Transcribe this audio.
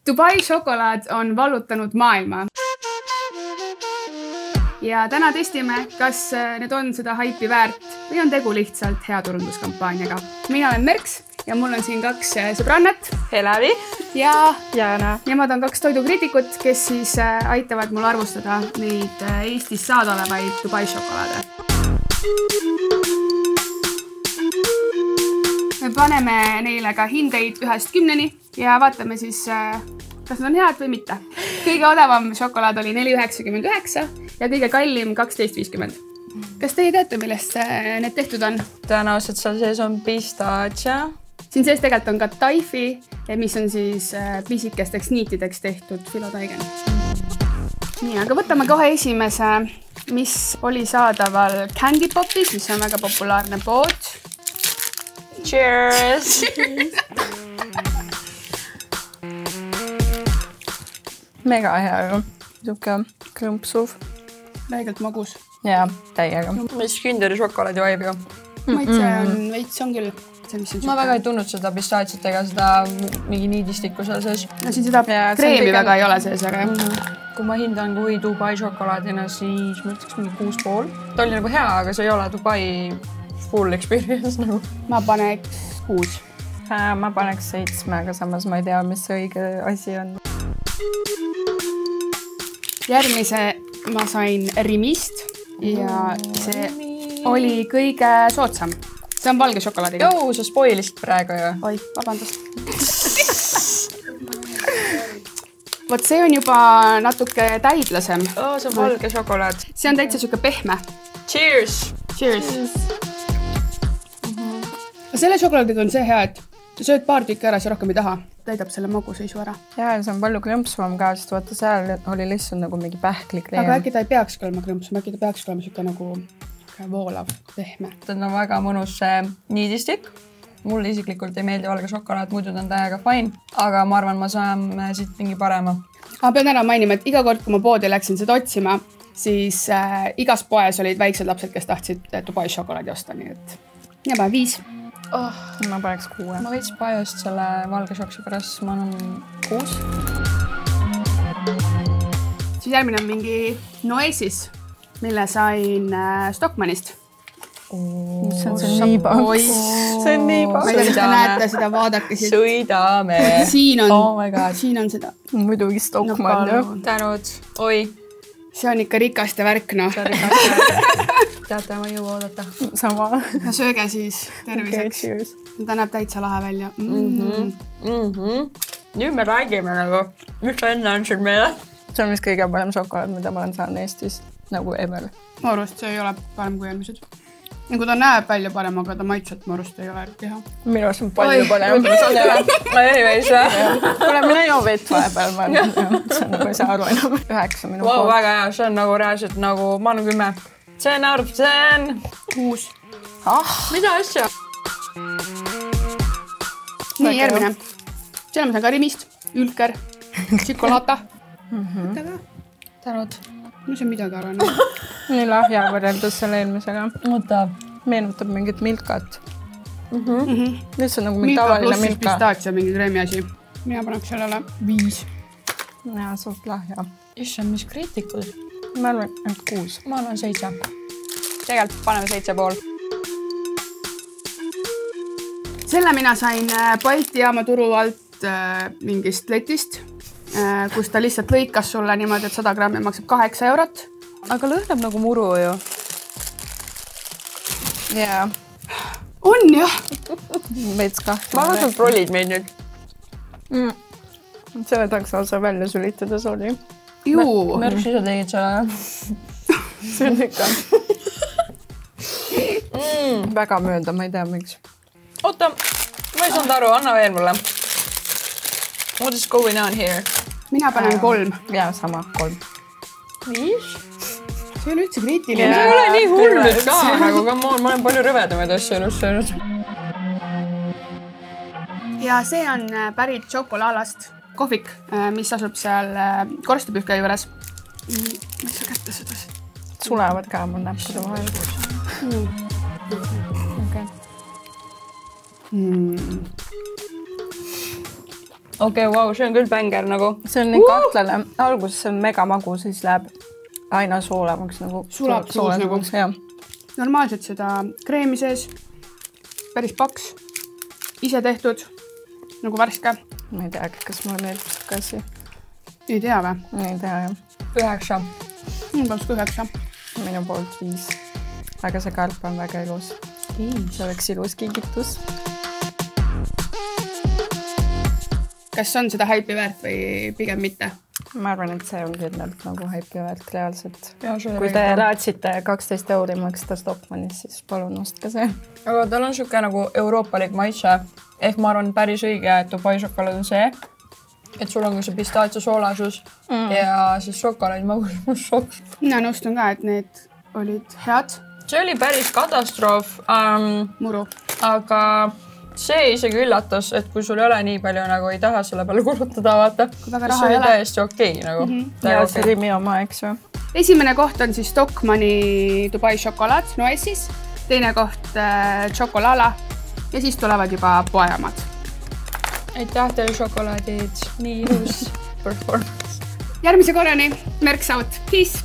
Dubai šokolaad on vallutanud maailma. Ja täna testime, kas need on seda haipi väärt või on tegu lihtsalt hea turunduskampaaniaga. Mina olen Merks ja mul on siin kaks sõbrannat. Helavi ja Jana. Nemad on kaks toidukriitikut, kes siis aitavad mul arvustada neid Eestis saadaolevaid Dubai šokolaade. Me paneme neile ka hindeid 1-10 ja vaatame siis, kas nad on head või mitte. Kõige odavam šokolaad oli 4,99 ja kõige kallim 12,50. Kas teie teate, millest need tehtud on? Tõenäoliselt seal sees on pistachia. Siin sees tegelikult on ka taifi, mis on siis pisikesteks niitideks tehtud filotaigen. Nii, aga võtame kohe esimese, mis oli saadaval Candy Popis, mis on väga populaarne pood. Cheers! Mega hea ju. Suke krõmpsuv. Väigelt magus. Jaa, täiega. Mis Kinderi šokolaadi vibe ju. Maitse on veits, on küll. Ma väga ei tundnud seda pistatsiat ega seda mingi niidistikku seal sees. No siin seda kreemi väga ei ole sees, aga kui ma hindan kui Dubai šokolaadina, siis ma ütleks mingi 6,5. Ta oli nagu hea, aga see ei ole Dubai full experience nagu. Ma paneks 6. Ma paneks 7, aga samas ma ei tea, mis see õige asi on. Järgmise ma sain Rimist ja see oli kõige soodsam. See on valge šokolaadiga. Joo, sa spoilisid praegu ju. Oi, vabandust. Vot see on juba natuke täidlasem. See on valge šokolaad. See on täitsa siuke pehme. Cheers! Cheers! Selle šokolaadiga on see hea, et sööd paar tükki ära, see rohkem ei taha. Täidab selle maguseisu ära. Jaa, see on palju krõmpsuvam ka, sest vaata seal oli lihtsalt nagu mingi pähklikreem. Aga äkki ta ei peaks olema krõmpsum, äkki ta peaks olema siuke nagu voolav, pehme. Ta on väga mõnus niidistik. Mulle isiklikult ei meeldi valge šokolaad, muidu ta on täiega fine. Aga ma arvan, ma saame siit mingi parema. Ma pean ära mainima, et iga kord, kui ma poodi läksin seda otsima, siis igas poes olid väiksed lapsed, kes tahtsid Dubai šokolaadi osta. Nii et mina panen 5. Ma paneks 6. Ma veits pajost selle valge šoksi pärast, ma annan 6. Siis järgmine on mingi Noesis, mille sain Stockmannist. See on nii paks. See on nii paks. Ma ei tea, kas te näete seda, vaadake siit. Sõidame. Siin on seda. Muidugi Stockmann ju. Tänud. Oi. See on ikka rikast ja värk, noh. Teate, ma ei jõua oodata. Sama. Ja sööge siis terviseks. Ta näeb täitsa lahe välja. Nüüd me räägime nagu, mis sa enne andsid meile. See on vist kõige parem šokolaad, mida ma olen saanud Eestis. Nagu ever. Ma arvast, see ei ole parem kui eelmised. Nagu ta näeb välja parem, aga ta maitset ma arvast ei ole hea. Minu arust on palju parem. Anyways, kuule, mina joo vett vahepeal. See on nagu ei saa aru enam. 9 minu pool. Väga hea, see on nagu reaalselt nagu, ma annan 10. See on arv, see on 6. Mida asja? Nii, järgmine. Selle ma saan ka Rimist, Ülker, Tšikolaata. Tänud. No see on midagi ära. Nii lahja võrreldus selle eelmisega. Oota. Meenutab mingit milkat. Lihtsalt nagu mingi tavaline milka. Pluss pistaatsia, mingi kreemi asi. Mina paneks sellele 5. Jaa, suht lahja. Issand, mis kriitikud? Ma arvan, et 6. Ma annan 7. Tegelikult paneme 7,5. Selle mina sain Balti jaama turu alt mingist letist, kus ta lihtsalt lõikas sulle niimoodi, et 100 grammi maksab 8 eurot. Aga lõhnab nagu muru ju. Jaa. On jah. Veits kahtu. Ma arvan, et prolid meid nüüd. Selle tahaks osa välja sülitada, sorry. Juu. Märks ise tegid selle. See on ikka. Väga mööda, ma ei tea, miks. Oota, ma ei saanud aru, anna veel mulle. What is going on here? Mina panen 3. Jaa, sama, 3. 5? See on üldse kriitiline. See ei ole nii hullud ka, nagu ma olen palju rõvedamaid asju elus söönud. Ja see on pärit Chocolaalast kohvik, mis asub seal korstepühka juures. Ma ei saa kätte seda. Sulevad ka mul näppude vahel. Okei, vau, see on küll bänger nagu. See on nii kahtlane. Alguses see on mega magus, siis läheb aina soolemaks nagu. Sulab suus nagu. Normaalselt seda kreemi sees. Päris paks. Ise tehtud. Nagu värske. Ma ei tea, kas mulle meeldib kasi. Ei tea või? Ei tea, jah. 9. Minu poolt 9. Minu poolt 5. Aga see karp on väga ilus. See oleks ilus kingitus. Kas on seda haipi väärt või pigem mitte? Ma arvan, et see on kindlalt nagu haipi väärt reaalselt. Kui te raadsite 12 € maksta Stockmannis, siis palun ostke see. Aga tal on siuke nagu euroopalik maitse. Ehk ma arvan päris õige, et Dubai šokolaad on see, et sul on ka see pistaatsia soolasus ja siis šokolaad magus šokk. Mina nõustun ka, et need olid head. See oli päris katastroof. Muru. Aga see isegi üllatas, et kui sul ei ole nii palju, nagu ei taha selle peale kulutada, vaata. See oli täiesti okei. Nagu. Ja see oli minu oma, eks ju. Esimene koht on siis Stockmanni Dubai šokolaad Noesis. Teine koht Chocolala. Ja siis tulevad juba poemad. Aitäh teile šokolaadid. Nii ilus performance. Järgmise korrani. Merks out. Peace!